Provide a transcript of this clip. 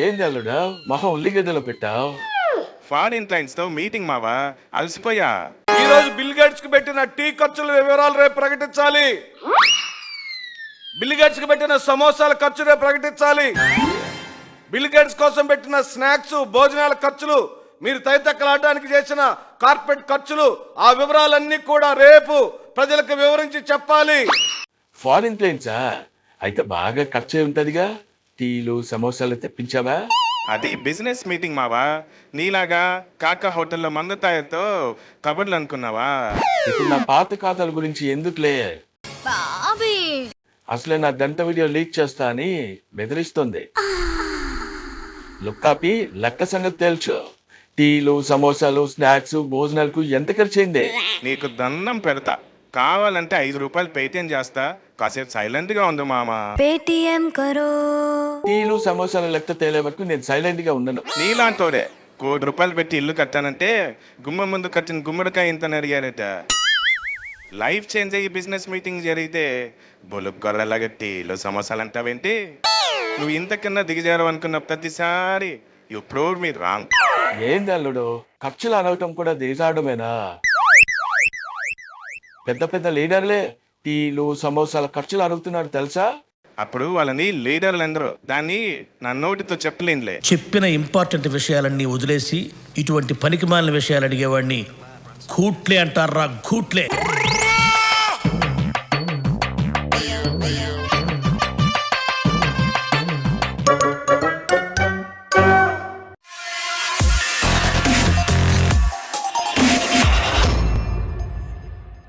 ఏంది అల్లుడా మొహం ఉల్లిగడ్డలో పెట్టావు? ఫారిన్ క్లయింట్స్ తో మీటింగ్ మావా, అలసిపోయా. ఈ రోజు బిల్ గేట్స్ కు పెట్టిన టీ ఖర్చుల వివరాలు రేపు ప్రకటించాలి. బిల్ గేట్స్ కు పెట్టిన సమోసాల ఖర్చు రేపు ప్రకటించాలి. బిల్ గేట్స్ కోసం పెట్టిన స్నాక్స్ భోజనాల ఖర్చులు, మీరు తైతక్కలాడడానికి చేసిన కార్పెట్ ఖర్చులు, ఆ వివరాలన్నీ కూడా రేపు ప్రజలకు వివరించి చెప్పాలి. ఫారిన్ క్లయింట్సా? అయితే బాగా ఖర్చు ఉంటదిగా. టీలు సమోసాలు తెప్పించావా? అది బిజినెస్ మీటింగ్ మావా, నీలాగా కాకా హోటల్లో మందుతాయతో కబుర్లు అనుకున్నావా? ఇప్పుడు నా పాత ఖాతాల గురించి ఎందుకులే, అసలే నా గంట వీడియో లీక్ చేస్తా అని బెదిరిస్తుంది. లుక్కాపి లెక్క సంగతి తెలుసు. టీలు సమోసాలు స్నాక్స్ భోజనాలకు ఎంత ఖర్చయింది? నీకు దండం పెడతా, కావాలంటే 5 రూపాయలు పేటిఎం చేస్తా, కాసేపు సైలెంట్ గా ఉంది మామ. పేటిఎం కరో. టీలు సమోసాల లెక్క తేలే వరకు నేను సైలెంట్ గా ఉండను. నీలాంటోడే ₹1,00,00,000 పెట్టి ఇల్లు కట్టానంటే గుమ్మ ముందు కట్టిన గుమ్మడికాయ ఇంత అడిగారట. లైఫ్ చేంజ్ అయ్యి బిజినెస్ మీటింగ్ జరిగితే బొలుగొర్రలాగా టీలు సమోసాలు అంటావేంటి? నువ్వు ఇంతకన్నా దిగజారు అనుకున్న ప్రతిసారి యు ప్రూవ్ మీ రాంగ్. ఏంది అల్లుడు, ఖర్చులు అనవటం కూడా దిగాడమేనా? పెద్ద పెద్ద లీడర్లే టీలు సమోసాల ఖర్చులు అడుగుతున్నారు తెలుసా? అప్పుడు వాళ్ళని లీడర్లు అందరూ, దాన్ని నా నోటితో చెప్పలేనులే. చెప్పిన ఇంపార్టెంట్ విషయాలన్నీ వదిలేసి ఇటువంటి పనికిమాలిన విషయాలు అడిగేవాడిని కూట్లే అంటారా? కూట్లే.